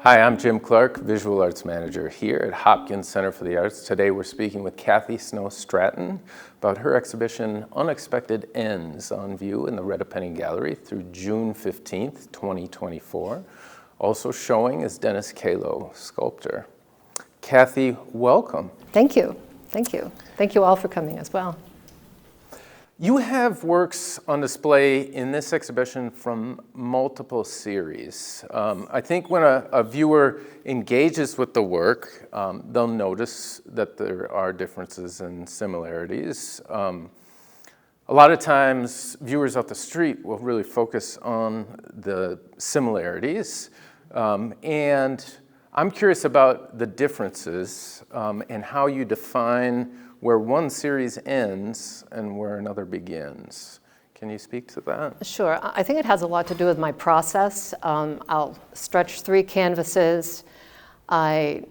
Hi, I'm Jim Clark, Visual Arts Manager here at Hopkins Center for the Arts. Today we're speaking with Kathy Snow Stratton about her exhibition Unexpected Ends, on view in the Redepenning Gallery through June 15th, 2024. Also showing is Dennis Kalow, sculptor. Kathy, welcome. Thank you. Thank you. Thank you all for coming as well. You have works on display in this exhibition from multiple series. I think when a viewer engages with the work, they'll notice that there are differences and similarities. A lot of times, viewers off the street will really focus on the similarities. And I'm curious about the differences and how you define where one series ends and where another begins. Can you speak to that? Sure. I think it has a lot to do with my process. I'll stretch 3 canvases. I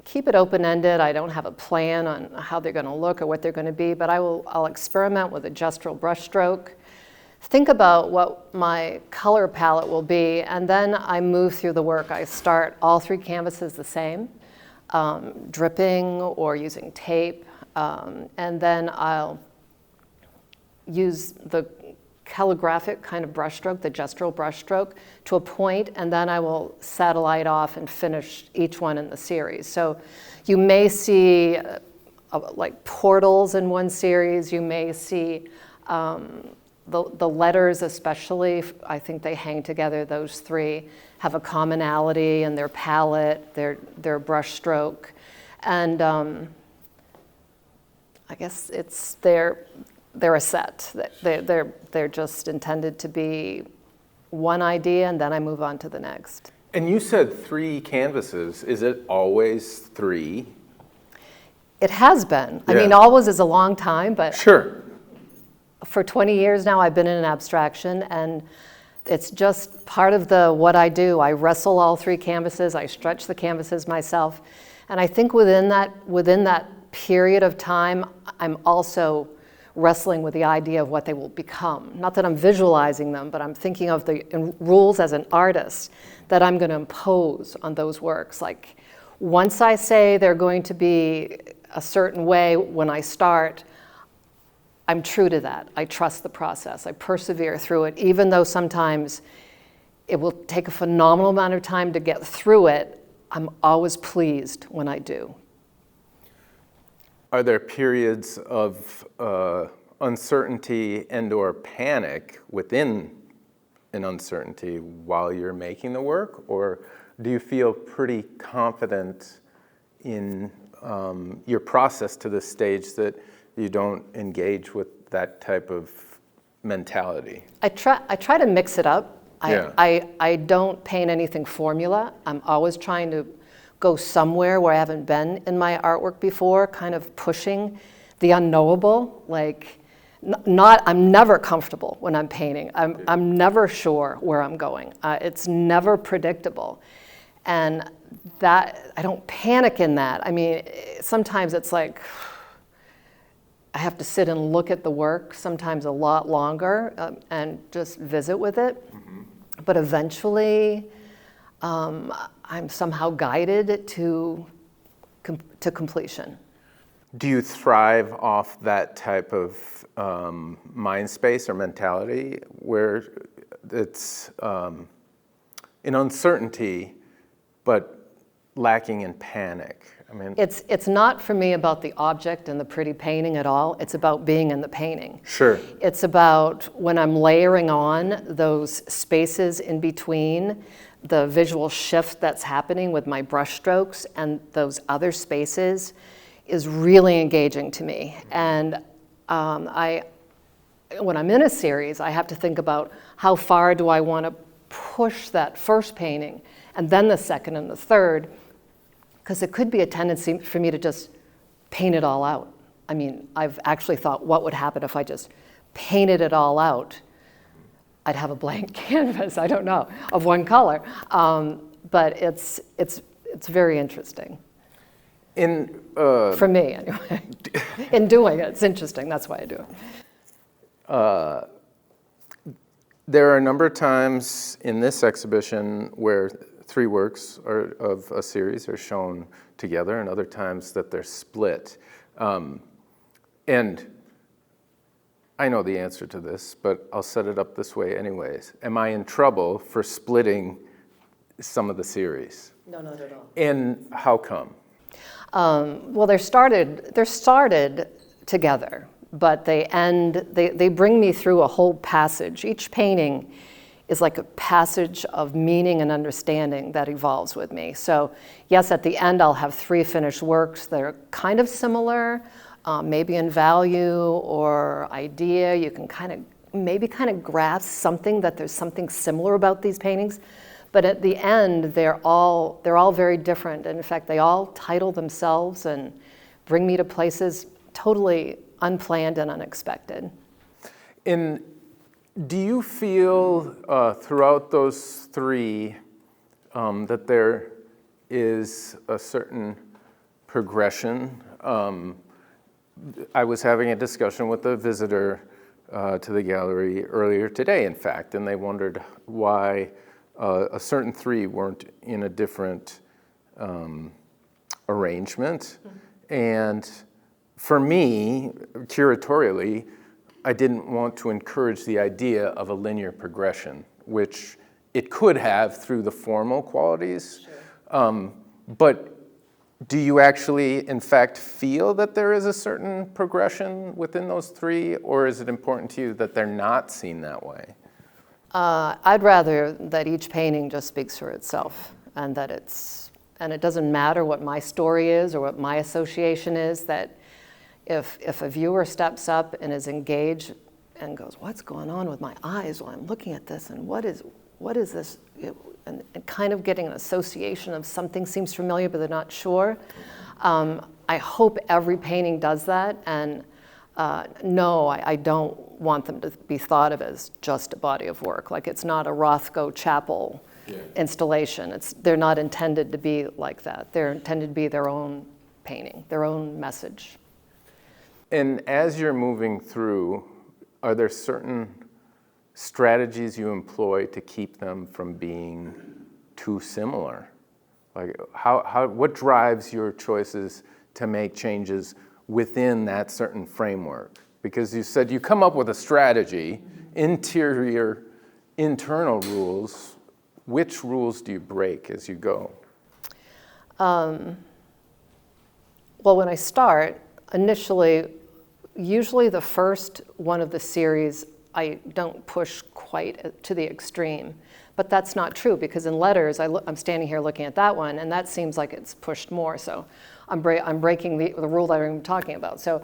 keep it open-ended. I don't have a plan on how they're going to look or what they're going to be, but I'll experiment with a gestural brushstroke, think about what my color palette will be, and then I move through the work. I start all 3 canvases the same, dripping or using tape. And then I'll use the calligraphic kind of brushstroke, the gestural brushstroke, to a point, and then I will satellite off and finish each one in the series. So you may see like portals in one series. You may see the letters especially. I think they hang together. Those 3 have a commonality in their palette, their brushstroke, and I guess they're a set. They're just intended to be one idea, and then I move on to the next. And you said 3 canvases. Is it always 3? It has been. Yeah. I mean, always is a long time, but Sure. For 20 years now, I've been in abstraction, and it's just part of what I do. I wrestle all 3 canvases. I stretch the canvases myself, and I think within that period of time, I'm also wrestling with the idea of what they will become. Not that I'm visualizing them, but I'm thinking of the rules as an artist that I'm going to impose on those works. Like, once I say they're going to be a certain way when I start, I'm true to that. I trust the process. I persevere through it, even though sometimes it will take a phenomenal amount of time to get through it. I'm always pleased when I do. Are there periods of uncertainty and/or panic within an uncertainty while you're making the work, or do you feel pretty confident in your process to this stage that you don't engage with that type of mentality? I try to mix it up. Yeah. I don't paint anything formula. I'm always trying to go somewhere where I haven't been in my artwork before, kind of pushing the unknowable. Like, I'm never comfortable when I'm painting. I'm never sure where I'm going. It's never predictable. And that, I don't panic in that. I mean, sometimes it's like, I have to sit and look at the work, sometimes a lot longer, and just visit with it. Mm-hmm. But eventually, I'm somehow guided to completion. Do you thrive off that type of mind space or mentality where it's in uncertainty but lacking in panic? I mean, it's not for me about the object and the pretty painting at all. It's about being in the painting. Sure. It's about when I'm layering on those spaces in between, the visual shift that's happening with my brush strokes and those other spaces is really engaging to me. And when I'm in a series, I have to think about how far do I want to push that first painting and then the second and the third, because it could be a tendency for me to just paint it all out. I mean, I've actually thought, what would happen if I just painted it all out? I'd have a blank canvas, I don't know, of one color. But it's very interesting. For me, anyway. In doing it, it's interesting, that's why I do it. There are a number of times in this exhibition where three works of a series are shown together, and other times that they're split. And I know the answer to this, but I'll set it up this way anyways. Am I in trouble for splitting some of the series? No, not at all. And how come? Well, they're started together, but they bring me through a whole passage. Each painting is like a passage of meaning and understanding that evolves with me. So yes, at the end I'll have three finished works that are kind of similar, maybe in value or idea. You can maybe grasp something, that there's something similar about these paintings. But at the end, they're all very different. And in fact, they all title themselves and bring me to places totally unplanned and unexpected. And do you feel throughout those three that there is a certain progression? I was having a discussion with a visitor to the gallery earlier today, in fact, and they wondered why a certain three weren't in a different arrangement. Mm-hmm. And for me, curatorially, I didn't want to encourage the idea of a linear progression, which it could have through the formal qualities. Sure. But do you actually, in fact, feel that there is a certain progression within those three, or is it important to you that they're not seen that way? I'd rather that each painting just speaks for itself, and it doesn't matter what my story is or what my association is, that if a viewer steps up and is engaged and goes, what's going on with my eyes while I'm looking at this, and what is this, and kind of getting an association of something seems familiar but they're not sure. I hope every painting does that, and no, I don't want them to be thought of as just a body of work. Like, it's not a Rothko chapel installation. They're not intended to be like that. They're intended to be their own painting, their own message. And as you're moving through, are there certain strategies you employ to keep them from being too similar? Like, what drives your choices to make changes within that certain framework? Because you said you come up with a strategy, internal rules. Which rules do you break as you go? Well, when I start, initially, usually the first one of the series, I don't push quite to the extreme. But that's not true, because in letters, I'm standing here looking at that one, and that seems like it's pushed more. So I'm breaking the rule that I'm talking about. So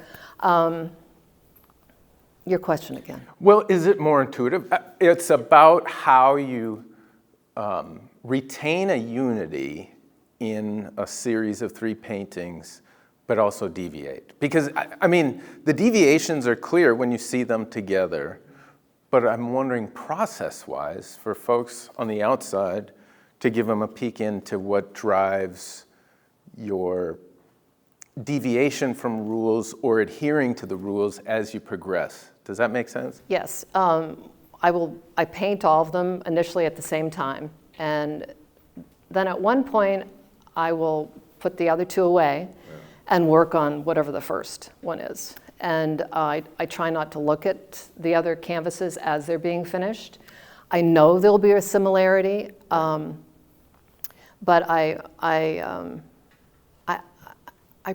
your question again. Well, is it more intuitive? It's about how you retain a unity in a series of three paintings, but also deviate. Because, I mean, the deviations are clear when you see them together, but I'm wondering process-wise, for folks on the outside, to give them a peek into what drives your deviation from rules or adhering to the rules as you progress. Does that make sense? Yes. I paint all of them initially at the same time, and then at one point I will put the other two away and work on whatever the first one is. And I try not to look at the other canvases as they're being finished. I know there'll be a similarity, but I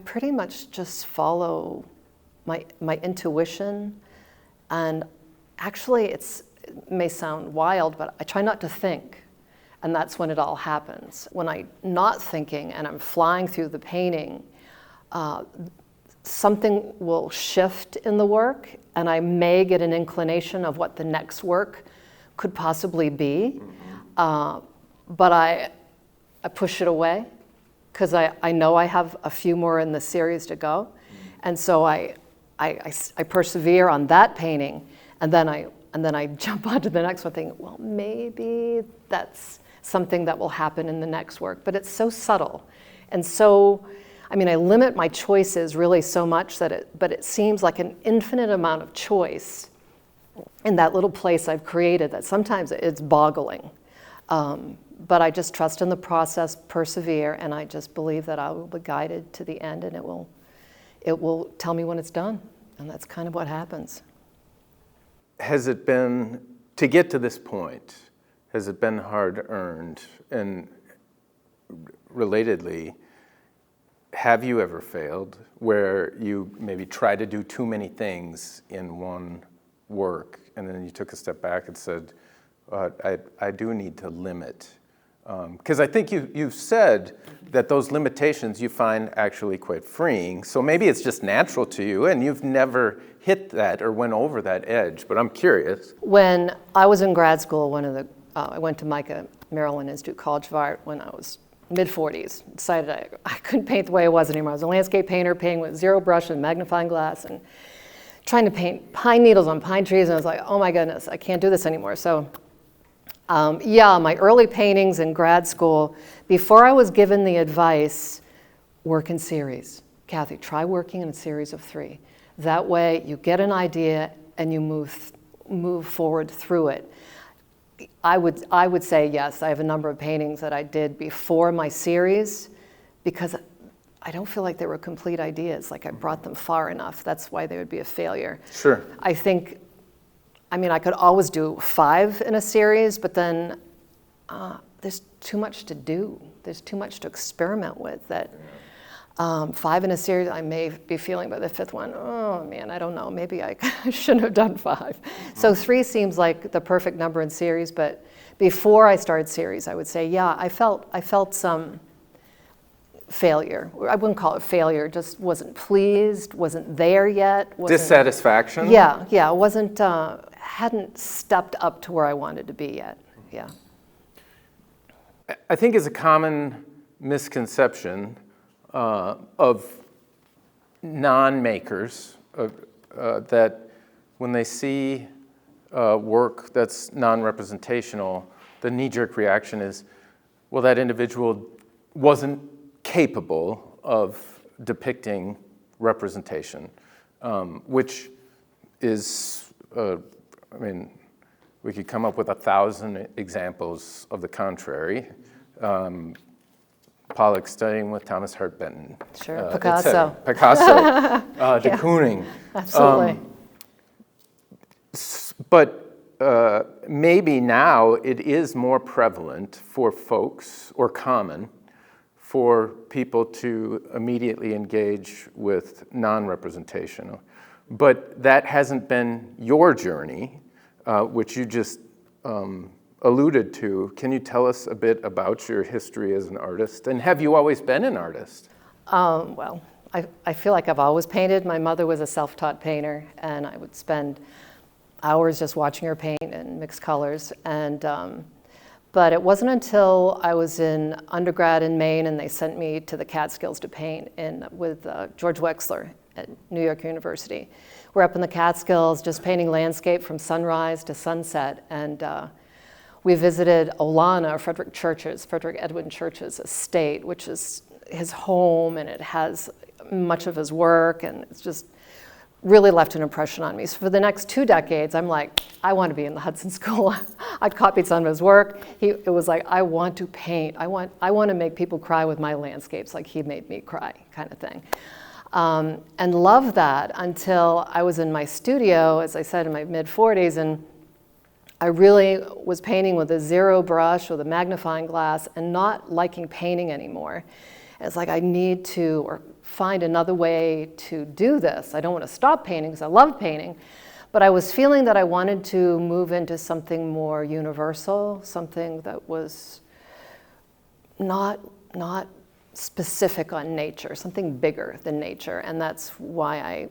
pretty much just follow my intuition. And actually, it may sound wild, but I try not to think. And that's when it all happens. When I'm not thinking and I'm flying through the painting, something will shift in the work, and I may get an inclination of what the next work could possibly be. But I push it away, because I know I have a few more in the series to go. And so I persevere on that painting, and then I jump onto the next one thinking, well, maybe that's something that will happen in the next work. But it's so subtle. And so, I mean, I limit my choices really so much but it seems like an infinite amount of choice in that little place I've created that sometimes it's boggling. But I just trust in the process, persevere, and I just believe that I will be guided to the end, and it will tell me when it's done, and that's kind of what happens. Has it been, to get to this point, has it been hard-earned? And relatedly, have you ever failed where you maybe tried to do too many things in one work, and then you took a step back and said, I do need to limit? Because I think you've said that those limitations you find actually quite freeing. So maybe it's just natural to you, and you've never hit that or went over that edge. But I'm curious. When I was in grad school, I went to MICA, Maryland Institute College of Art, when I was mid-40s. Decided I couldn't paint the way I was anymore. I was a landscape painter, painting with zero brush and magnifying glass, and trying to paint pine needles on pine trees. And I was like, oh my goodness, I can't do this anymore. So. My early paintings in grad school, before I was given the advice, work in series. Kathy, try working in a series of 3. That way you get an idea and you move forward through it. I would say yes, I have a number of paintings that I did before my series because I don't feel like they were complete ideas, like I brought them far enough. That's why they would be a failure. Sure. I could always do 5 in a series, but then there's too much to do. There's too much to experiment with. That 5 in a series, I may be feeling by the 5th one, oh man, I don't know, maybe I shouldn't have done 5. So 3 seems like the perfect number in series, but before I started series, I would say, yeah, I felt some failure. I wouldn't call it failure, just wasn't pleased, wasn't there yet. Dissatisfaction? Yeah, hadn't stepped up to where I wanted to be yet, yeah. I think it's a common misconception of non-makers that when they see work that's non-representational, the knee-jerk reaction is, well, that individual wasn't capable of depicting representation, which is, we could come up with 1,000 examples of the contrary. Pollock studying with Thomas Hart Benton. Sure, Picasso. de Kooning. Absolutely. But maybe now it is more prevalent for folks, or common, for people to immediately engage with non-representation. But that hasn't been your journey, which you just alluded to. Can you tell us a bit about your history as an artist? And have you always been an artist? Well, I feel like I've always painted. My mother was a self-taught painter, and I would spend hours just watching her paint in mixed colors. But it wasn't until I was in undergrad in Maine and they sent me to the Catskills to paint with George Wexler at New York University. We're up in the Catskills just painting landscape from sunrise to sunset. And we visited Olana, Frederick Edwin Church's estate, which is his home, and it has much of his work, and it's just really left an impression on me. So for the next 2 decades, I'm like, I want to be in the Hudson School. I copied some of his work. It was like, I want to paint. I want to make people cry with my landscapes like he made me cry, kind of thing. And loved that until I was in my studio, as I said, in my mid-40s, and I really was painting with a zero brush with a magnifying glass and not liking painting anymore. It's like I need to find another way to do this. I don't want to stop painting because I love painting, but I was feeling that I wanted to move into something more universal, something that was not specific on nature, something bigger than nature, and that's why I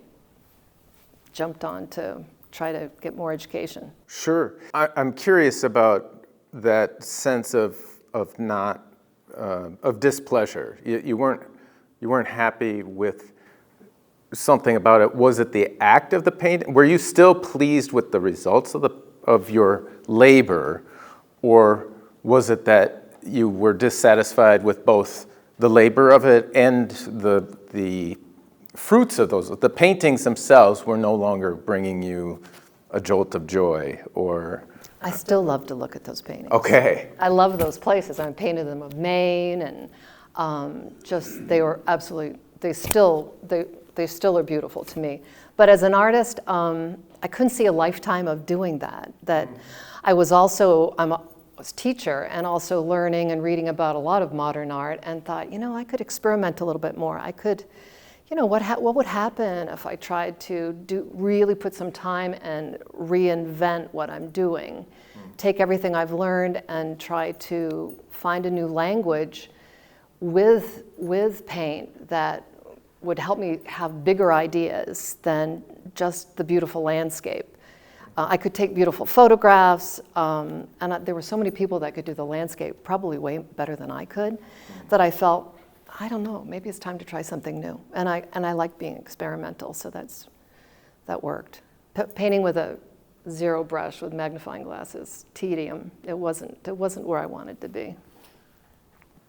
jumped on to try to get more education. Sure. I'm curious about that sense of displeasure. You weren't happy with something about it. Was it the act of the painting? Were you still pleased with the results of your labor, or was it that you were dissatisfied with both the labor of it and the fruits of those? The paintings themselves were no longer bringing you a jolt of joy, or I still love to look at those paintings. Okay. I love those places. I painted them of Maine, and they were absolutely, they still are beautiful to me. But as an artist, I couldn't see a lifetime of doing that. I was also, I was a teacher and also learning and reading about a lot of modern art, and thought, I could experiment a little bit more. I could, what would happen if I tried to really put some time and reinvent what I'm doing? Take everything I've learned and try to find a new language with paint that would help me have bigger ideas than just the beautiful landscape. I could take beautiful photographs, and there were so many people that could do the landscape probably way better than I could, that I felt, I don't know, maybe it's time to try something new. And I like being experimental, so that worked. Painting with a zero brush with magnifying glasses, tedium. It wasn't where I wanted to be.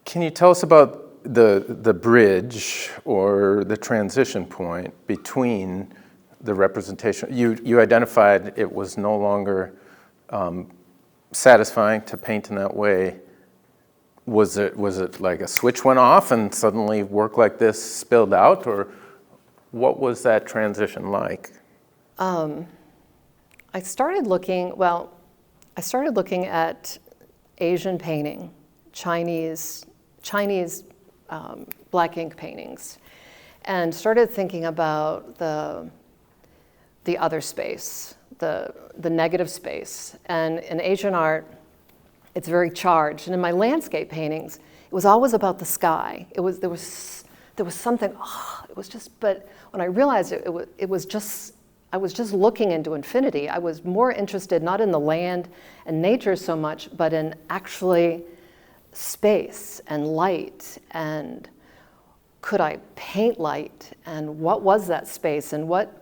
Can you tell us about the bridge or the transition point between the representation? You identified it was no longer satisfying to paint in that way. Was it like a switch went off and suddenly work like this spilled out, or what was that transition like? I started looking at Asian painting, Chinese black ink paintings, and started thinking about the other space, the negative space. And in Asian art, it's very charged. And in my landscape paintings, it was always about the sky. There was something. But when I realized it was just. I was just looking into infinity. I was more interested not in the land and nature so much, but in actually space and light, and could I paint light, and what was that space, and what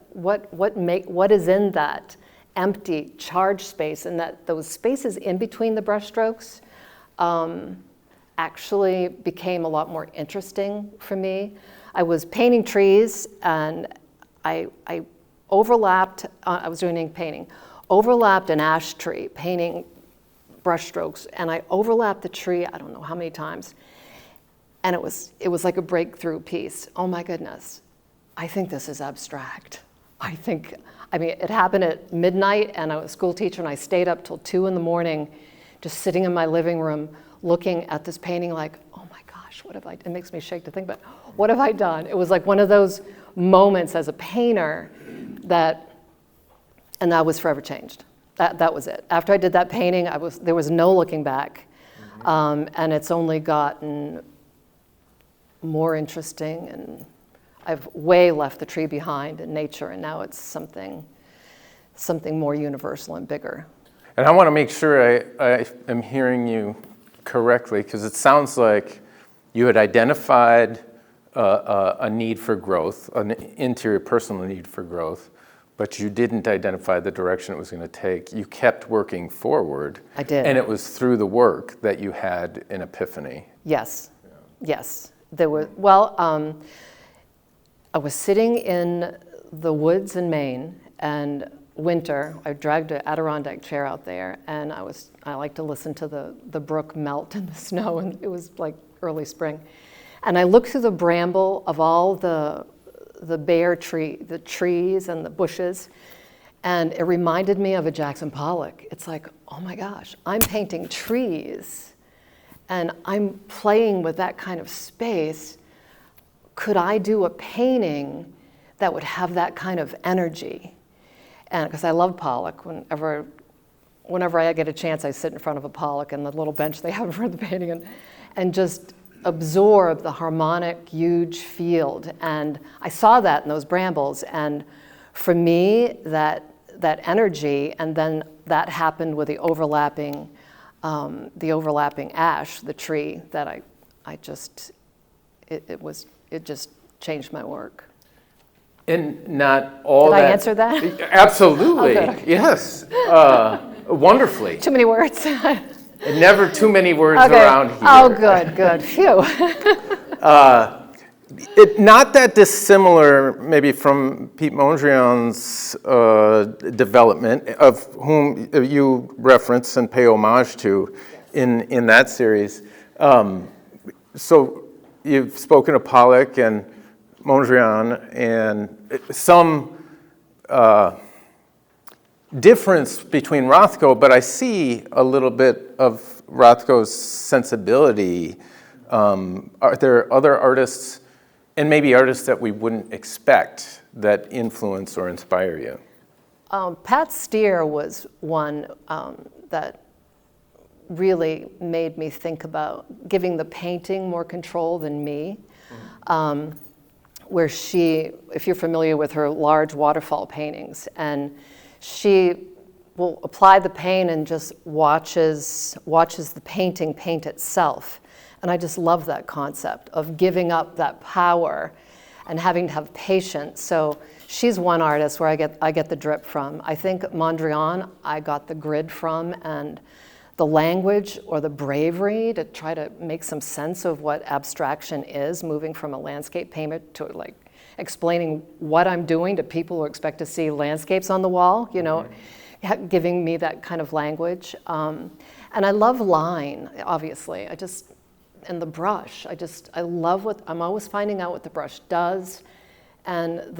is in that empty charged space, and that those spaces in between the brushstrokes actually became a lot more interesting for me. I was painting trees, and I overlapped, I was doing ink painting, overlapped an ash tree, painting brushstrokes, and I overlapped the tree, I don't know how many times, and it was like a breakthrough piece. Oh my goodness, I think this is abstract. It happened at midnight, and I was a school teacher, and I stayed up till 2 a.m, just sitting in my living room, looking at this painting like, oh my gosh, what have I, it makes me shake to think, but what have I done? It was like one of those moments as a painter and I was forever changed. That was it. After I did that painting, there was no looking back. And it's only gotten more interesting, and I've way left the tree behind in nature, and now it's something more universal and bigger. And I want to make sure I am hearing you correctly, because it sounds like you had identified a need for growth, an interior personal need for growth, but you didn't identify the direction it was going to take. You kept working forward. I did. And it was through the work that you had an epiphany. Yes. Yeah. Yes. I was sitting in the woods in Maine, and winter, I dragged an Adirondack chair out there, and I like to listen to the brook melt in the snow, and it was like early spring. And I looked through the bramble of all the bare the trees and the bushes, and it reminded me of a Jackson Pollock. It's like, oh my gosh, I'm painting trees, and I'm playing with that kind of space. Could I do a painting that would have that kind of energy? And because I love Pollock, whenever I get a chance, I sit in front of a Pollock and the little bench they have in front of the painting, and just absorb the harmonic, huge field. And I saw that in those brambles, and for me, that energy, and then that happened with the overlapping ash, the tree, that it just changed my work. And not all Did I answer that? Absolutely, Oh, good. yes, wonderfully. Too many words? Never too many words Okay. around here. Oh, good, phew. Not that dissimilar, maybe, from Pete Mondrian's development, of whom you reference and pay homage to in that series. So you've spoken of Pollock and Mondrian, and some difference between Rothko, but I see a little bit of Rothko's sensibility. Are there other artists, and maybe artists that we wouldn't expect, that influence or inspire you? Pat Steer was one that really made me think about giving the painting more control than me. Where she, if you're familiar with her large waterfall paintings, and she will apply the paint and just watches the painting paint itself. And I just love that concept of giving up that power and having to have patience. So she's one artist where I get the drip from. I think Mondrian, I got the grid from, and the language or the bravery to try to make some sense of what abstraction is, moving from a landscape painter to like explaining what I'm doing to people who expect to see landscapes on the wall, you know, giving me that kind of language. And I love line, obviously. And the brush, I love I'm always finding out what the brush does. And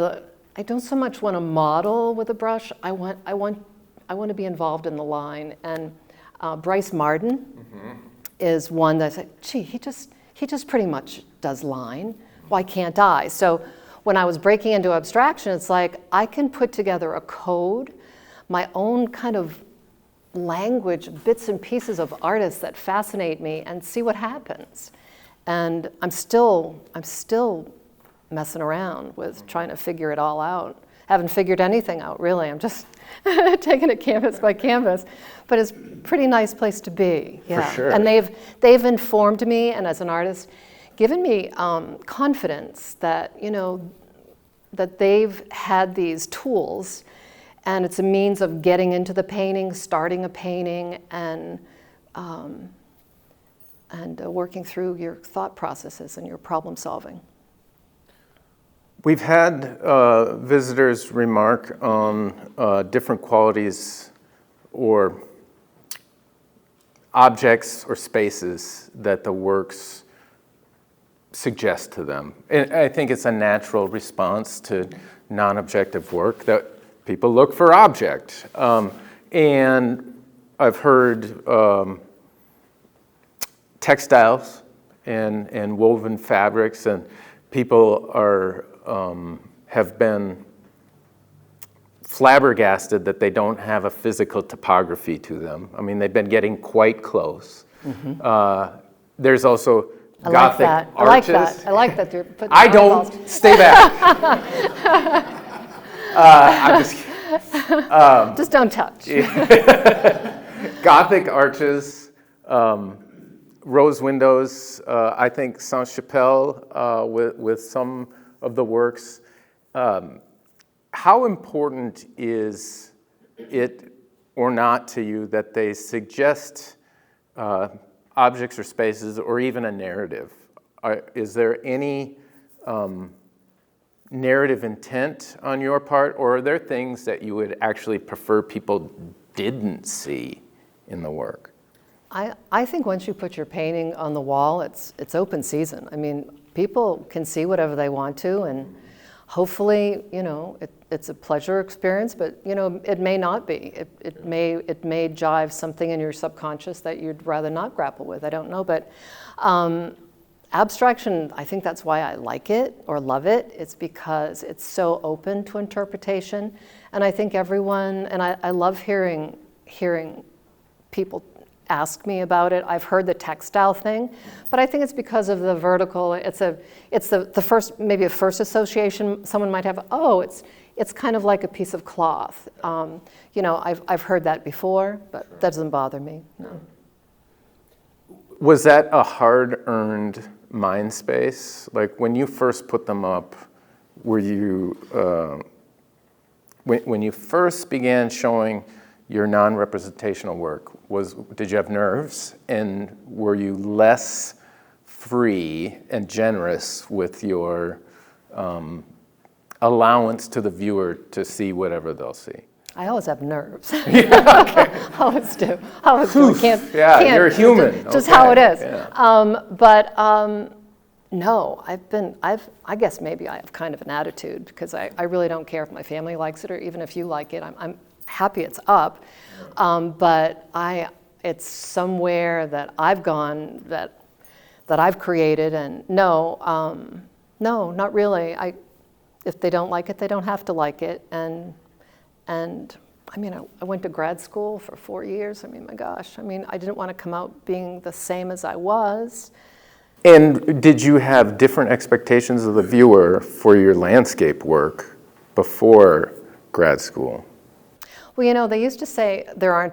I don't so much want to model with a brush, I want to be involved in the line. And Bryce Marden is one that's like, gee, he just pretty much does line. Why can't I? So when I was breaking into abstraction, it's like I can put together a code, my own kind of language, bits and pieces of artists that fascinate me, and see what happens. And I'm still messing around with trying to figure it all out. Haven't figured anything out, really. I'm just taking it canvas by canvas. But it's a pretty nice place to be. Yeah. For sure. And they've informed me, and as an artist, given me confidence that, you know, that they've had these tools, and it's a means of getting into the painting, starting a painting, and working through your thought processes and your problem solving. We've had visitors remark on different qualities or objects or spaces that the works suggest to them. And I think it's a natural response to non-objective work that people look for object. And I've heard textiles and woven fabrics, and people have been flabbergasted that they don't have a physical topography to them. I mean, they've been getting quite close. There's also Gothic arches. I like that. You're putting I don't. eyeballs. Stay back. I'm just kidding. Just don't touch. Gothic arches, rose windows. I think Saint-Chapelle with some of the works. How important is it or not to you that they suggest objects or spaces or even a narrative? Is there any narrative intent on your part, or are there things that you would actually prefer people didn't see in the work? I think once you put your painting on the wall, it's open season. I mean, people can see whatever they want to, and hopefully, you know, it's a pleasure experience, but, you know, it may not be. It may jive something in your subconscious that you'd rather not grapple with. I don't know, but abstraction, I think that's why I like it or love it. It's because it's so open to interpretation, and I think everyone, and I love hearing people ask me about it. I've heard the textile thing, but I think it's because of the vertical. It's the first, maybe a first association someone might have. Oh, it's kind of like a piece of cloth. You know, I've heard that before, but that doesn't bother me. No. Was that a hard-earned mind space? Like when you first put them up, were you when you first began showing your non-representational work, did you have nerves, and were you less free and generous with your allowance to the viewer to see whatever they'll see. I always have nerves. I always do. I can't. You're human. Just okay. how it is. Yeah. No, I guess maybe I have kind of an attitude because I really don't care if my family likes it or even if you like it. I'm happy it's up. But it's somewhere that I've gone that I've created, and no, not really. If they don't like it, they don't have to like it. And I mean, I went to grad school for 4 years. I mean, my gosh. I mean, I didn't want to come out being the same as I was. And did you have different expectations of the viewer for your landscape work before grad school? Well, they used to say there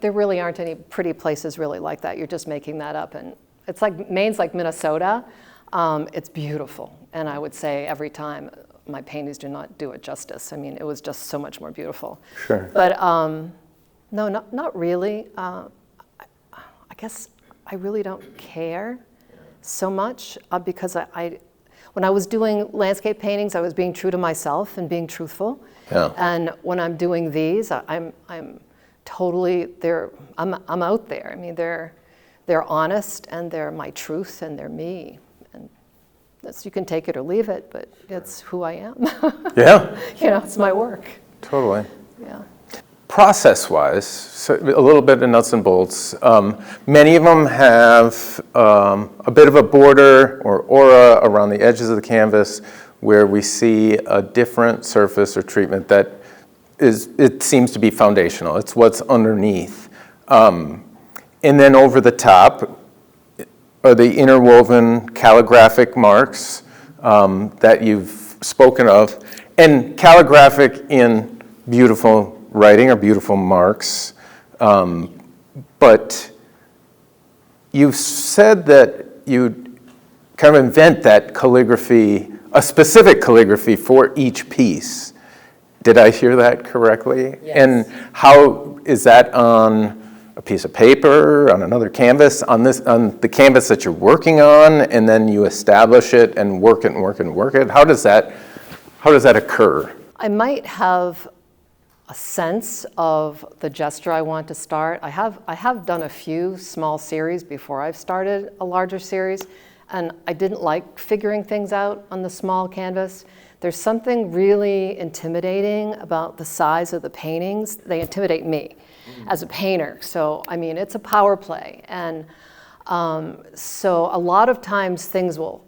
really aren't any pretty places really like that. You're just making that up. And it's like, Maine's like Minnesota. It's beautiful. And I would say every time, my paintings do not do it justice. I mean, it was just so much more beautiful. Sure. But no, not really. I guess I really don't care so much because when I was doing landscape paintings, I was being true to myself and being truthful. Yeah. And when I'm doing these, I'm totally I'm out there. I mean, they're honest and they're my truth and they're me. And you can take it or leave it, but it's who I am. Yeah. It's my work. Totally. Yeah. Process-wise, so a little bit of nuts and bolts. Many of them have a bit of a border or aura around the edges of the canvas where we see a different surface or treatment that it seems to be foundational. It's what's underneath. And then over the top are the interwoven calligraphic marks that you've spoken of. And calligraphic in beautiful writing or beautiful marks. But you've said that you kind of invent that calligraphy, a specific calligraphy for each piece. Did I hear that correctly? Yes. And how is that on a piece of paper, on another canvas, on the canvas that you're working on, and then you establish it and work it and work it and work it? How does that occur? I might have a sense of the gesture I want to start. I have done a few small series before I've started a larger series, and I didn't like figuring things out on the small canvas. There's something really intimidating about the size of the paintings. They intimidate me as a painter. So, I mean, it's a power play. And so a lot of times things will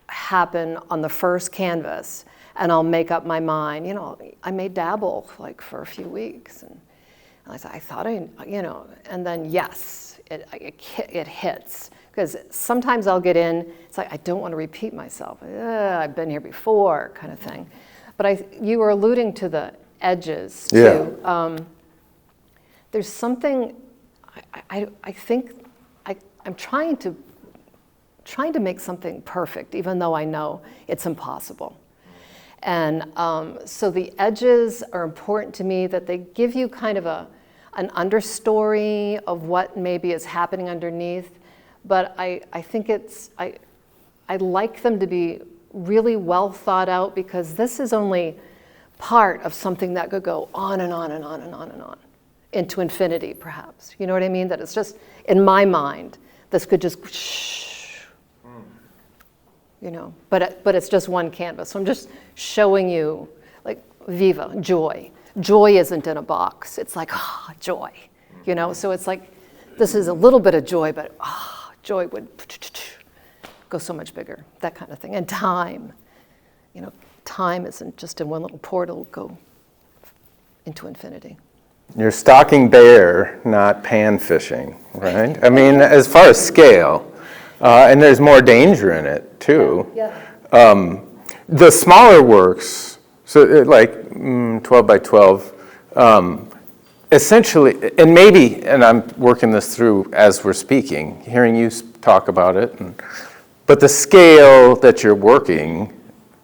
happen on the first canvas and I'll make up my mind. I may dabble like for a few weeks. And I thought and then yes, it hits. Because sometimes I'll get in, it's like, I don't want to repeat myself. I've been here before, kind of thing. But you were alluding to the edges, too. Yeah. There's something, I think, I'm trying to make something perfect, even though I know it's impossible. And so the edges are important to me, that they give you kind of an understory of what maybe is happening underneath. But I think I like them to be really well thought out, because this is only part of something that could go on and on and on and on and on into infinity, perhaps. You know what I mean? That it's just, in my mind, this could just but it's just one canvas. So I'm just showing you, like, viva, joy. Joy isn't in a box. It's like, joy, So it's like, this is a little bit of joy, but joy would go so much bigger, that kind of thing. And time, time isn't just in one little portal, go into infinity. You're stalking bear, not pan fishing, right? I mean, as far as scale, and there's more danger in it too. Yeah. The smaller works, so like 12 by 12, essentially, and I'm working this through as we're speaking, hearing you talk about it, but the scale that you're working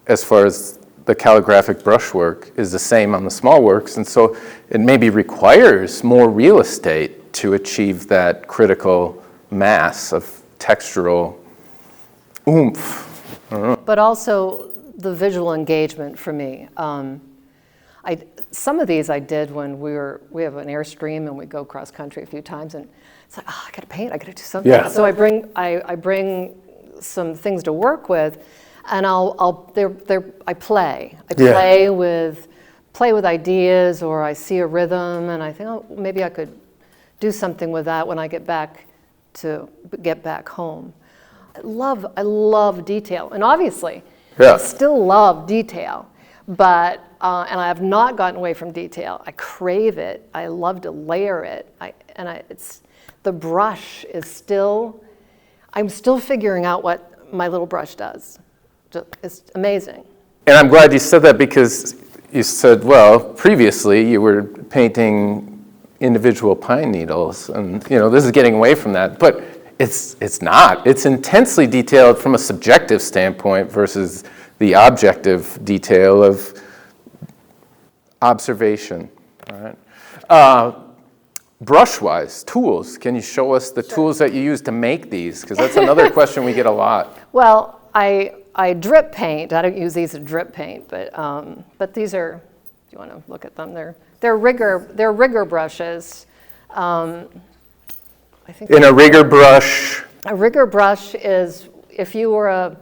as far as the calligraphic brushwork is the same on the small works, and so it maybe requires more real estate to achieve that critical mass of textural oomph. But also the visual engagement for me. Some of these I did when we have an Airstream and we go cross country a few times, and it's like, oh, I gotta paint, I gotta do something. Yeah. So I bring some things to work with, and I play. I play with ideas, or I see a rhythm, and I think, oh, maybe I could do something with that when I get back home. I love detail, and obviously, I still love detail, but and I have not gotten away from detail. I crave it. I love to layer it. The brush is still. I'm still figuring out what my little brush does. It's amazing. And I'm glad you said that, because you said, well, previously you were painting individual pine needles, and this is getting away from that, but it's not. It's intensely detailed from a subjective standpoint versus the objective detail of observation. All right. Brush-wise, tools. Can you show us the tools that you use to make these? Because that's another question we get a lot. Well, I drip paint. I don't use these as drip paint, but these are. Do you want to look at them? They're rigger brushes. I think. In a rigger brush. A rigger brush is if you were a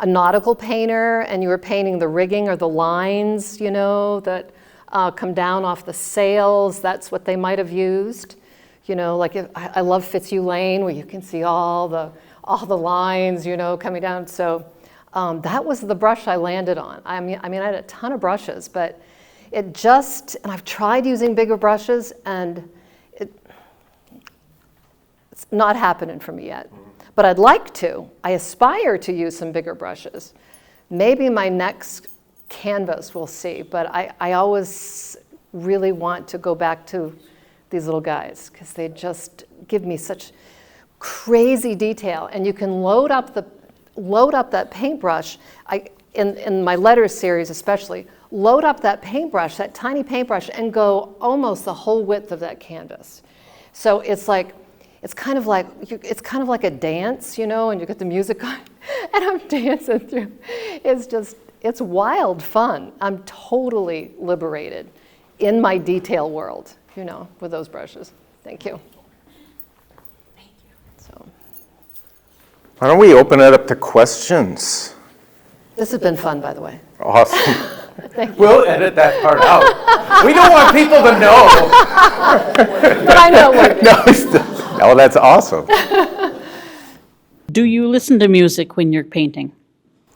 nautical painter and you were painting the rigging or the lines, that come down off the sails. That's what they might have used. Like I love Fitzhugh-Lane, where you can see all the lines, coming down. So that was the brush I landed on. I mean, I had a ton of brushes, but and I've tried using bigger brushes, and it's not happening for me yet. But I'd like to. I aspire to use some bigger brushes. Maybe my next canvas, we'll see. But I always really want to go back to these little guys, because they just give me such crazy detail. And you can load up that paintbrush. In my letters series especially, load up that paintbrush, that tiny paintbrush, and go almost the whole width of that canvas. So it's kind of like a dance, and you get the music on, and I'm dancing through. It's wild fun. I'm totally liberated in my detail world, with those brushes. Thank you. Thank you. So, why don't we open it up to questions? This has been fun, by the way. Awesome. Thank you. We'll edit that part out. We don't want people to know. But I know what. No, that's awesome. Do you listen to music when you're painting?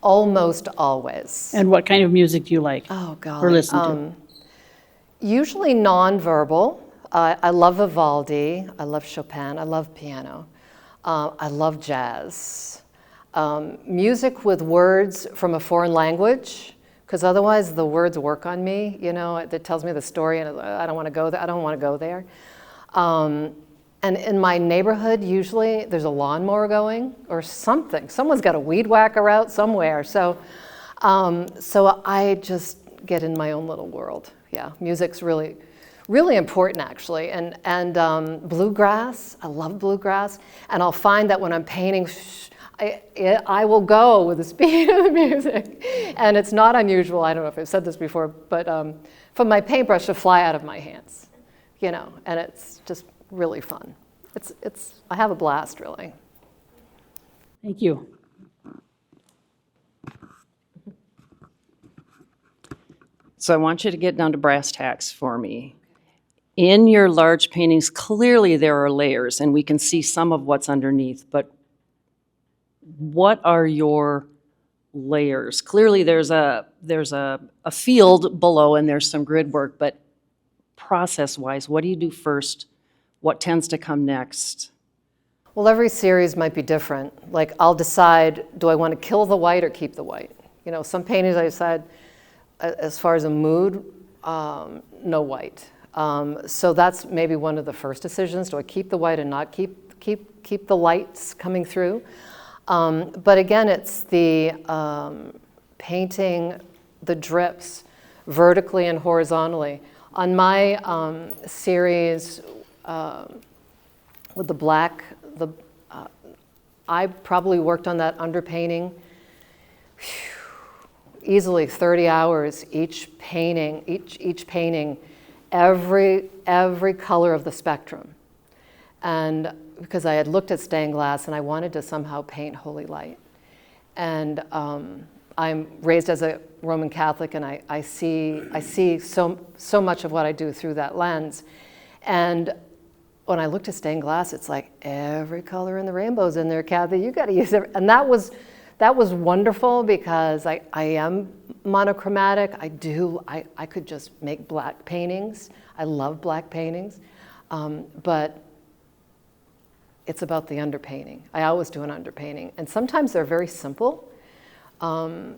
Almost always. And what kind of music do you like? Oh, golly. Or listen to? Usually nonverbal. I love Vivaldi. I love Chopin. I love piano. I love jazz. Music with words from a foreign language, because otherwise the words work on me. It tells me the story, and I don't want to go there. I don't want to go there. And in my neighborhood, usually there's a lawnmower going or something. Someone's got a weed whacker out somewhere. So I just get in my own little world. Yeah, music's really, really important, actually. And bluegrass, I love bluegrass. And I'll find that when I'm painting, I will go with the speed of the music. And it's not unusual, I don't know if I've said this before, but for my paintbrush to fly out of my hands, and it's just really fun. I have a blast, really. Thank you. So I want you to get down to brass tacks for me. In your large paintings, clearly there are layers, and we can see some of what's underneath, but what are your layers? Clearly there's a field below and there's some grid work, but process-wise, what do you do first? What tends to come next? Well, every series might be different. Like, I'll decide, do I want to kill the white or keep the white? Some paintings I decide, as far as a mood, no white. So that's maybe one of the first decisions. Do I keep the white and not keep the lights coming through? But again, it's the painting the drips vertically and horizontally. On my series with the black, I probably worked on that underpainting easily 30 hours each painting, every color of the spectrum. And because I had looked at stained glass and I wanted to somehow paint holy light. And I'm raised as a Roman Catholic, and I see so much of what I do through that lens. And when I looked at stained glass, it's like every color in the rainbow's in there, Kathy. You got to use it. And that was wonderful because I am monochromatic. I could just make black paintings. I love black paintings, but it's about the underpainting. I always do an underpainting, and sometimes they're very simple,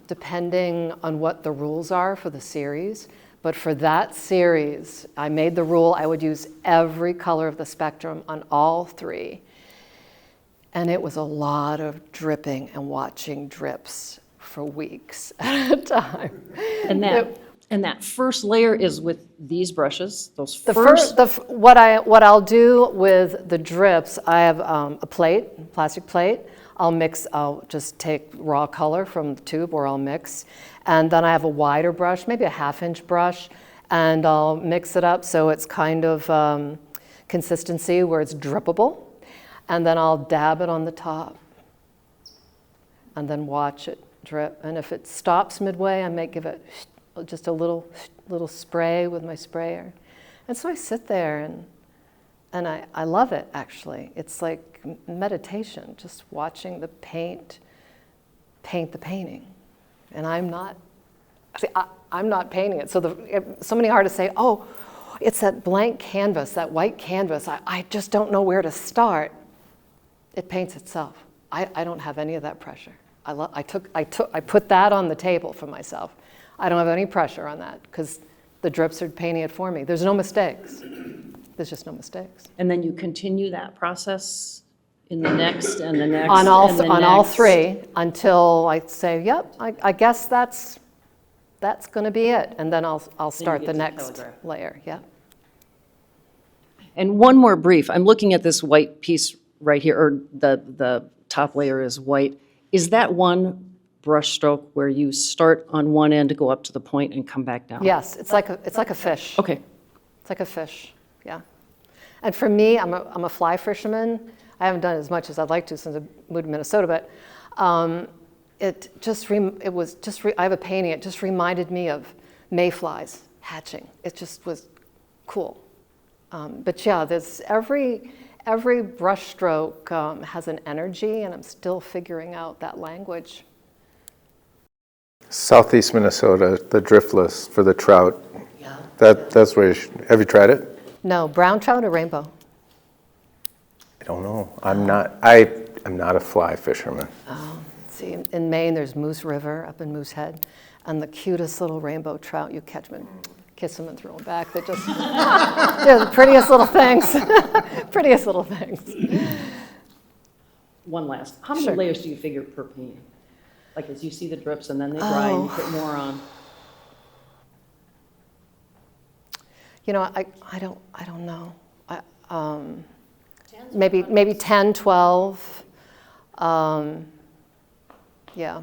depending on what the rules are for the series. But for that series, I made the rule I would use every color of the spectrum on all three. And it was a lot of dripping and watching drips for weeks at a time. And that first layer is with these brushes, those What I'll do with the drips, I have a plate, plastic plate. I'll just take raw color from the tube, or I'll mix. And then I have a wider brush, maybe a 1/2-inch brush, and I'll mix it up so it's kind of consistency where it's drippable. And then I'll dab it on the top and then watch it drip. And if it stops midway, I might give it just a little spray with my sprayer. And so I sit there and I love it, actually. It's like meditation, just watching the paint the painting. And I'm not painting it. So it's so many artists say, oh, it's that blank canvas, that white canvas. I just don't know where to start. It paints itself. I don't have any of that pressure. I put that on the table for myself. I don't have any pressure on that because the drips are painting it for me. There's no mistakes. There's just no mistakes. And then you continue that process in the next and the next on and all three until I say, yep, I guess that's going to be it. And then I'll start the next layer. Yeah. And one more brief. I'm looking at this white piece right here, or the top layer is white. Is that one brush stroke where you start on one end to go up to the point and come back down? Yes, it's like a fish. Okay. It's like a fish, yeah. And for me, I'm a fly fisherman. I haven't done as much as I'd like to since I moved to Minnesota, but I have a painting. It just reminded me of mayflies hatching. It just was cool. But yeah, there's every brush stroke has an energy, and I'm still figuring out that language. Southeast Minnesota, the driftless for the trout. Yeah. That's where have you tried it? No, brown trout or rainbow? I don't know. I'm not a fly fisherman. Oh, see, in Maine there's Moose River up in Moosehead, and the cutest little rainbow trout you catch them and kiss them and throw them back. They're just they're the prettiest little things. Prettiest little things. One last. How many Sure. layers do you figure per painting? Like as you see the drips and then they dry and you put more on. You know, I don't know. Maybe 10, 12. Yeah.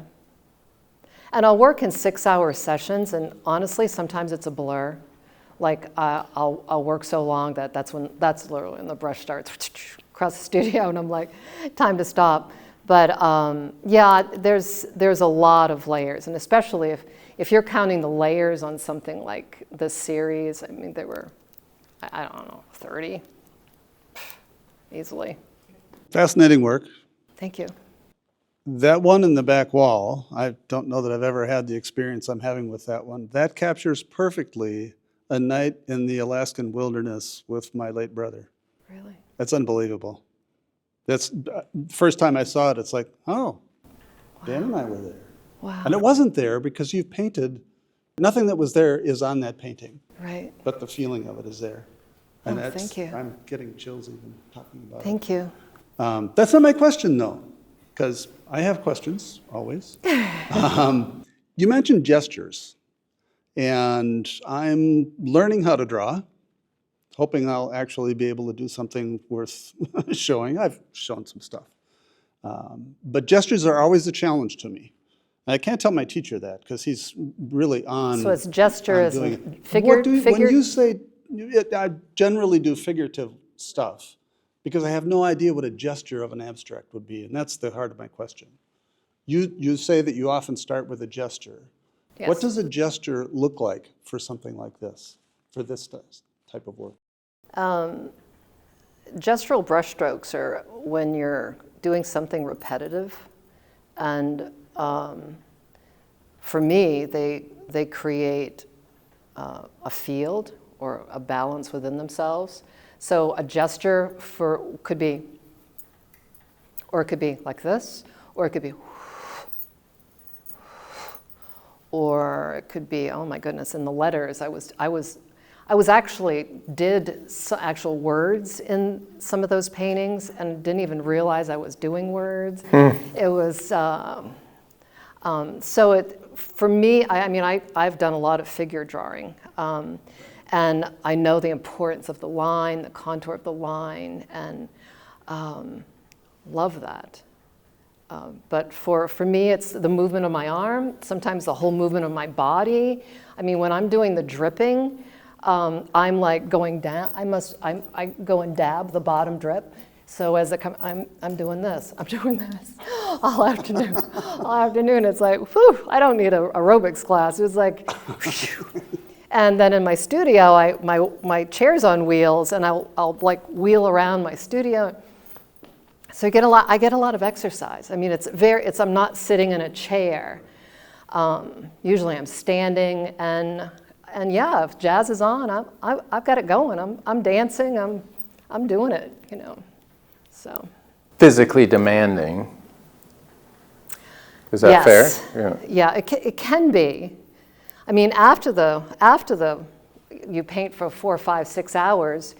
And I'll work in 6-hour sessions, and honestly, sometimes it's a blur. Like I'll work so long that's literally when the brush starts across the studio, and I'm like, time to stop. But yeah, there's a lot of layers, and especially if you're counting the layers on something like this series, I mean, there were, I don't know, 30 easily. Fascinating work. Thank you. That one in the back wall, I don't know that I've ever had the experience I'm having with that one. That captures perfectly a night in the Alaskan wilderness with my late brother. Really? That's unbelievable. That's first time I saw it, it's like, oh, Dan and I were there. Wow. And it wasn't there because you've painted, nothing that was there is on that painting, Right. but the feeling of it is there. And Oh, thank you. I'm getting chills even talking about it. Thank you. That's not my question, though, because I have questions, always. You mentioned gestures, and I'm learning how to draw, hoping I'll actually be able to do something worth showing. I've shown some stuff. But gestures are always a challenge to me. And I can't tell my teacher that because he's really on. So it's gesture on as doing in it. figure? When you say, I generally do figurative stuff because I have no idea what a gesture of an abstract would be, and that's the heart of my question. You say that you often start with a gesture. Yes. What does a gesture look like for something like this, for this type of work? Gestural brushstrokes are when you're doing something repetitive, and for me, they create a field or a balance within themselves. So a gesture could be like this, or it could be, or it could be, oh my goodness, in the letters, I was actually did actual words in some of those paintings and didn't even realize I was doing words. It was, so for me, I've done a lot of figure drawing. And I know the importance of the line, the contour of the line, and love that. But for me, it's the movement of my arm, sometimes the whole movement of my body. I mean, when I'm doing the dripping, I'm like going down, I go and dab the bottom drip. So as I'm doing this, all afternoon. All afternoon, it's like, whew, I don't need an aerobics class. It was like, whew. And then in my studio, my chair's on wheels, and I'll like wheel around my studio. So I get a lot of exercise. I mean, I'm not sitting in a chair. Usually I'm standing, and yeah, if jazz is on, I've got it going. I'm dancing. I'm doing it. So. Physically demanding. Is that yes. fair? Yeah, it can be. I mean, after you paint for 4, 5, 6 hours,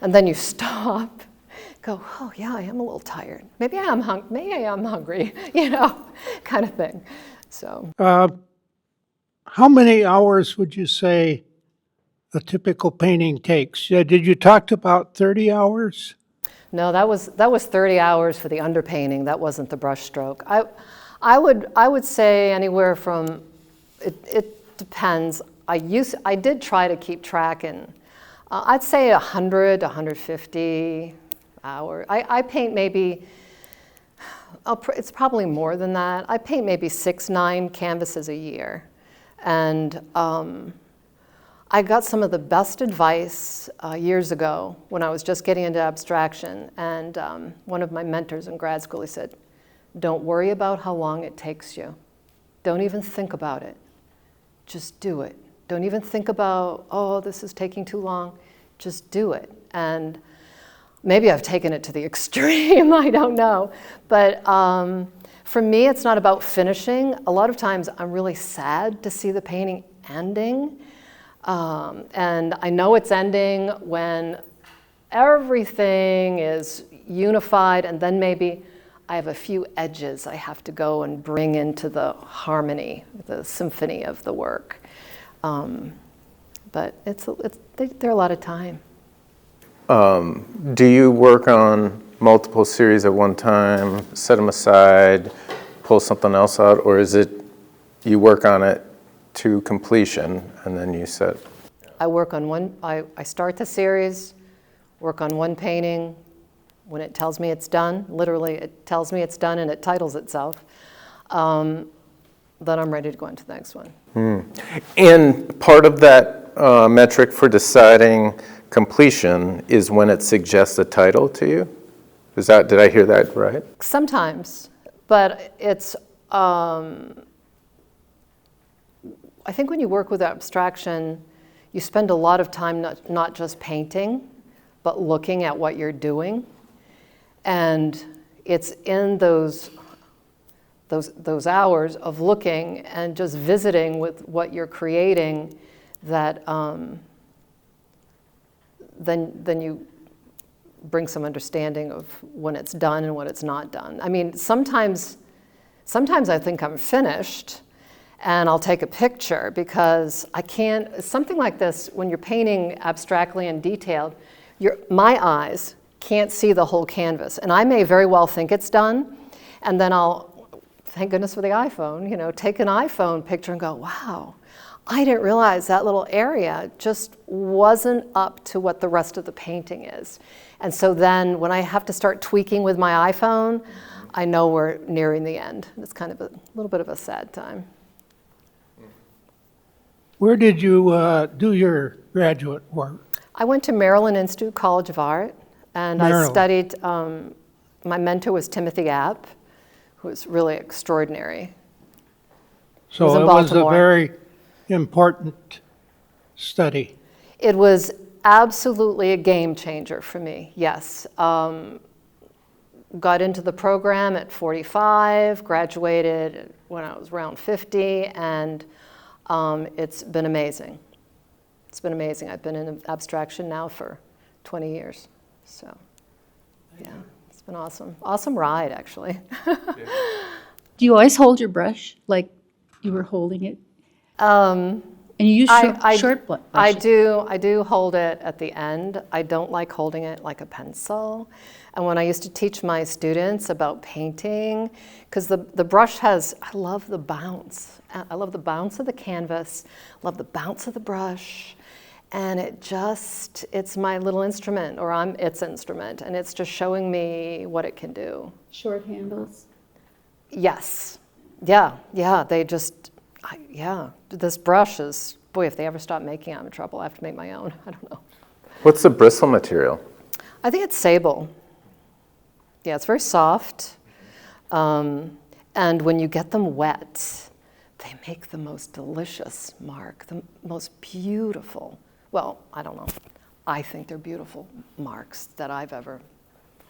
and then you stop. Go, oh yeah, I am a little tired. Maybe I am hungry, kind of thing. So. How many hours would you say a typical painting takes? Did you talk about 30 hours? No, that was 30 hours for the underpainting. That wasn't the brush stroke. I would say anywhere from, it depends. I did try to keep track, and I'd say 100 to 150 hours. I paint maybe, it's probably more than that. I paint maybe 6, 9 canvases a year. And I got some of the best advice years ago when I was just getting into abstraction. And one of my mentors in grad school, he said, don't worry about how long it takes you. Don't even think about it. Just do it. Don't even think about, oh, this is taking too long. Just do it. And maybe I've taken it to the extreme, I don't know. But for me, it's not about finishing. A lot of times I'm really sad to see the painting ending. And I know it's ending when everything is unified, and then maybe I have a few edges I have to go and bring into the harmony, the symphony of the work. But they're a lot of time. Do you work on multiple series at one time, set them aside, pull something else out, or is it you work on it to completion and then you set? I work on one, I start the series, work on one painting. When it tells me it's done, literally it tells me it's done and it titles itself, then I'm ready to go into the next one. And part of that metric for deciding completion is when it suggests a title to you? Did I hear that right? Sometimes, but it's, I think when you work with abstraction, you spend a lot of time not just painting, but looking at what you're doing. And it's in those hours of looking and just visiting with what you're creating that then you bring some understanding of when it's done and when it's not done. I mean, sometimes I think I'm finished and I'll take a picture because I can't, something like this, when you're painting abstractly and detailed, my eyes can't see the whole canvas. And I may very well think it's done, And then I'll, thank goodness for the iPhone, take an iPhone picture and go, wow, I didn't realize that little area just wasn't up to what the rest of the painting is. And so then when I have to start tweaking with my iPhone, I know we're nearing the end. It's kind of a little bit of a sad time. Where did you do your graduate work? I went to Maryland Institute College of Art, and I Maryland. studied, my mentor was Timothy App, who was really extraordinary. So in it was a Baltimore. very important study. It was absolutely a game changer for me, yes. Got into the program at 45, graduated when I was around 50, and it's been amazing. It's been amazing. I've been in abstraction now for 20 years, so yeah, it's been awesome. Awesome ride, actually. Do you always hold your brush like you were holding it? And you use short brushes? I do hold it at the end. I don't like holding it like a pencil. And when I used to teach my students about painting, because the brush has, I love the bounce. I love the bounce of the canvas, love the bounce of the brush, and it's my little instrument, or I'm its instrument, and it's just showing me what it can do. Short handles? Yes. Yeah, this brush is, boy, if they ever stop making it, I'm in trouble. I have to make my own. I don't know. What's the bristle material? I think it's sable. Yeah, it's very soft. And when you get them wet, they make the most delicious mark, the most beautiful. Well, I don't know. I think they're beautiful marks that I've ever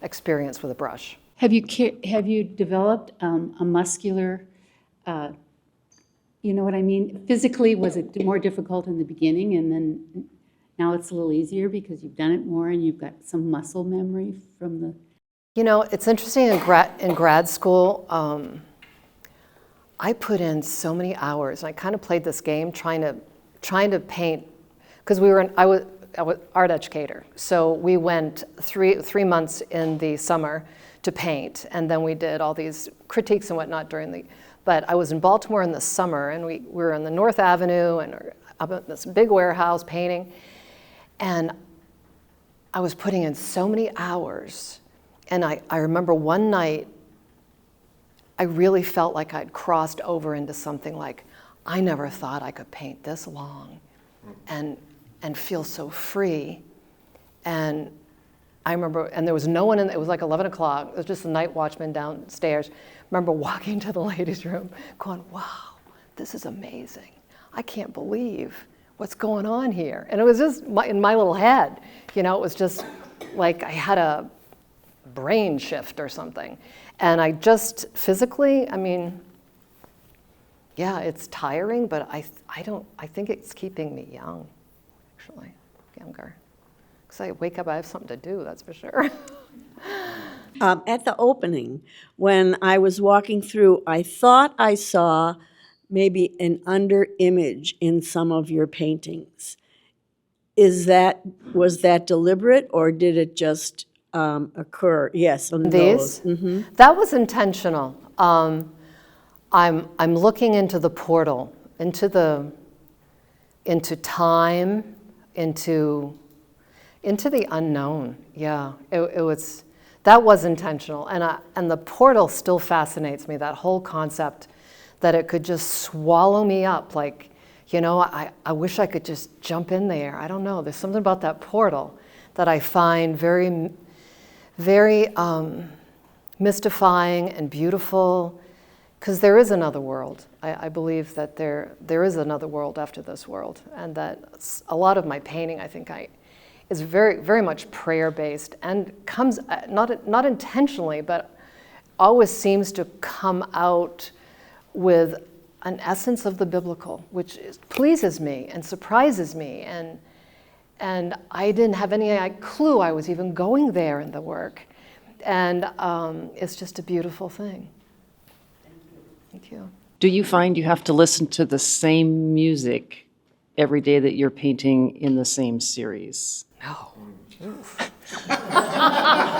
experienced with a brush. Have you developed a muscular, you know what I mean? Physically, was it more difficult in the beginning, and then now it's a little easier because you've done it more and you've got some muscle memory from the... It's interesting, in grad school, I put in so many hours, and I kind of played this game trying to paint, because I was art educator, so we went three months in the summer to paint, and then we did all these critiques and whatnot but I was in Baltimore in the summer, and we were on the North Avenue, and we're up at this big warehouse painting, and I was putting in so many hours, and I remember one night, I really felt like I'd crossed over into something like, I never thought I could paint this long and feel so free. And I remember, and there was no one it was like 11 o'clock, it was just the night watchman downstairs. I remember walking to the ladies' room going, wow, this is amazing. I can't believe what's going on here. And it was just in my little head, it was just like I had a brain shift or something. And I just physically, it's tiring, but I think it's keeping me young, actually, younger. Because I wake up, I have something to do, that's for sure. At the opening, when I was walking through, I thought I saw maybe an under image in some of your paintings. Was that deliberate, or did it just occur? Yes, on These? those. Mm-hmm. That was intentional. I'm looking into the portal, into time, into the unknown. Yeah, that was intentional, and the portal still fascinates me. That whole concept that it could just swallow me up, like, I wish I could just jump in there. I don't know. There's something about that portal that I find very, very mystifying and beautiful, because there is another world. I believe that there is another world after this world, and that a lot of my painting, I think, is very, very much prayer-based, and comes not intentionally, but always seems to come out with an essence of the biblical, which pleases me and surprises me, and I didn't have any clue I was even going there in the work, and it's just a beautiful thing. Thank you. Do you find you have to listen to the same music every day that you're painting in the same series? No.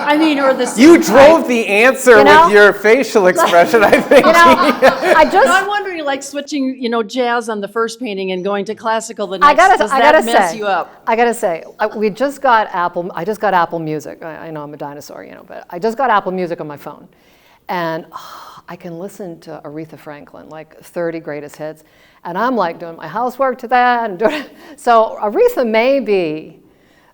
I mean, or the. You drove the answer You know? with your facial expression, I think. I just, No, I'm wondering, like switching, jazz on the first painting and going to classical the I next. gotta, Does I that gotta mess say, you up? I gotta say, I just got Apple Music. I know I'm a dinosaur, but I just got Apple Music on my phone, and I can listen to Aretha Franklin, like 30 greatest hits, and I'm like doing my housework to that, and doing, so Aretha may be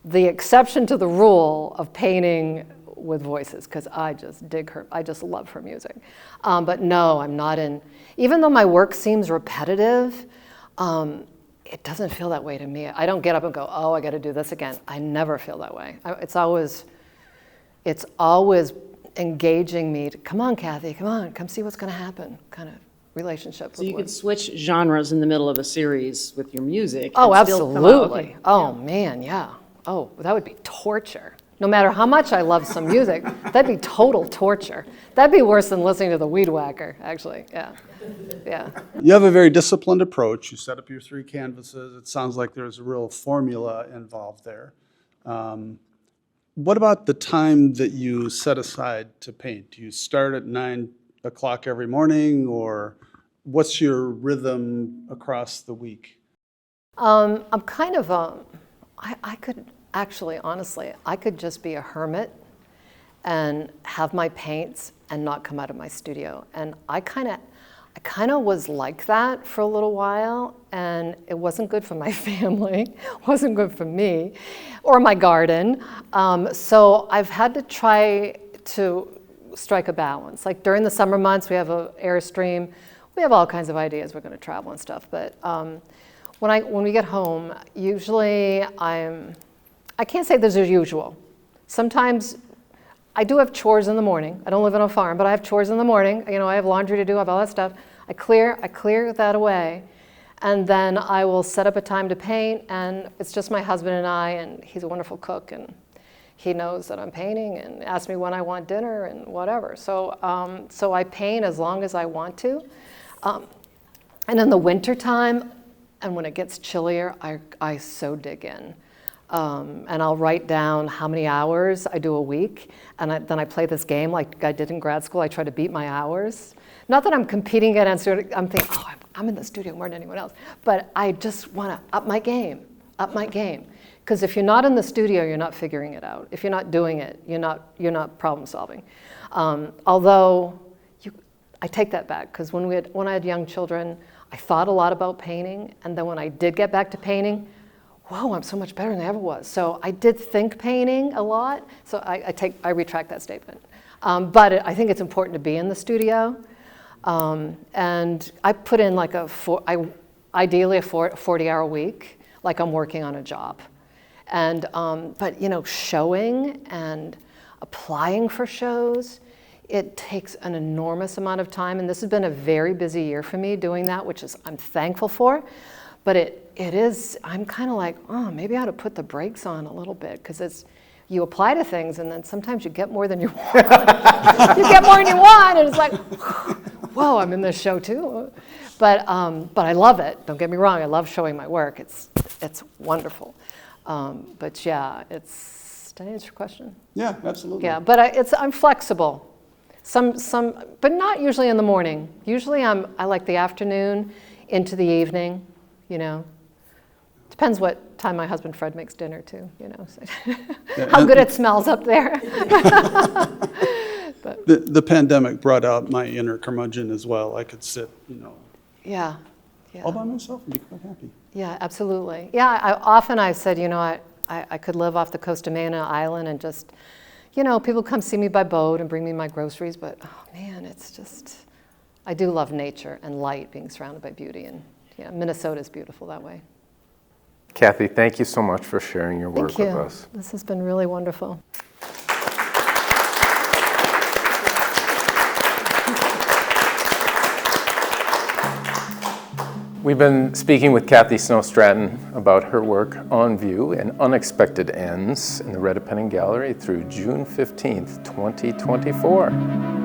the exception to the rule of painting with voices, because I just dig her, I just love her music. But no, I'm not in, even though my work seems repetitive, it doesn't feel that way to me. I don't get up and go, oh, I got to do this again. I never feel that way. It's always engaging me to, come on, Kathy, come on, come see what's going to happen, kind of relationship. So with you work. could switch genres in the middle of a series with your music. Oh, and still come out. absolutely. Okay. Oh, man, yeah. Oh, that would be torture. No matter how much I love some music, that'd be total torture. That'd be worse than listening to the Weed Whacker, actually. Yeah. Yeah. You have a very disciplined approach. You set up your 3 canvases. It sounds like there's a real formula involved there. What about the time that you set aside to paint? Do you start at 9 o'clock every morning, or what's your rhythm across the week? I'm kind of, I could actually, honestly, I could just be a hermit and have my paints and not come out of my studio. And I kind of was like that for a little while, and it wasn't good for my family, wasn't good for me, or my garden. So I've had to try to strike a balance. Like during the summer months, we have an Airstream. We have all kinds of ideas. We're going to travel and stuff. But when we get home, usually I can't say there's a usual. Sometimes I do have chores in the morning. I don't live on a farm, but I have chores in the morning. I have laundry to do, I have all that stuff. I clear that away, and then I will set up a time to paint, and it's just my husband and I, and he's a wonderful cook, and he knows that I'm painting and asks me when I want dinner and whatever. So I paint as long as I want to. And in the wintertime, and when it gets chillier, I so dig in. And I'll write down how many hours I do a week, and then I play this game like I did in grad school. I try to beat my hours. Not that I'm competing against it. I'm thinking, oh, I'm in the studio more than anyone else. But I just want to up my game. Because if you're not in the studio, you're not figuring it out. If you're not doing it, you're not problem solving. Although I take that back, because when I had young children, I thought a lot about painting, and then when I did get back to painting, whoa, I'm so much better than I ever was. So I did think painting a lot. So I retract that statement. But I think it's important to be in the studio. And I put in like ideally a 40-hour week, like I'm working on a job. And but showing and applying for shows, it takes an enormous amount of time. And this has been a very busy year for me doing that, which I'm thankful for. But it is, I'm kind of like, oh, maybe I ought to put the brakes on a little bit, because you apply to things and then sometimes you get more than you want. You get more than you want, and it's like, whoa, I'm in this show too. But I love it. Don't get me wrong, I love showing my work. It's wonderful. But yeah, did I answer your question? Yeah, absolutely. Yeah, but I'm flexible. But not usually in the morning. Usually I like the afternoon into the evening. Depends what time my husband Fred makes dinner too, so how good it smells up there. But, The pandemic brought out my inner curmudgeon as well. I could sit, yeah. all by myself and be quite happy. Yeah, absolutely. Yeah, I've said, I could live off the coast of Maine, an island, and just, people come see me by boat and bring me my groceries, but oh man, it's just, I do love nature and light, being surrounded by beauty, and Minnesota's beautiful that way. Kathy, thank you so much for sharing your work Thank you. with us. This has been really wonderful. We've been speaking with Kathy Snow Stratton about her work On View and Unexpected Ends in the Red Penning Gallery through June 15th, 2024.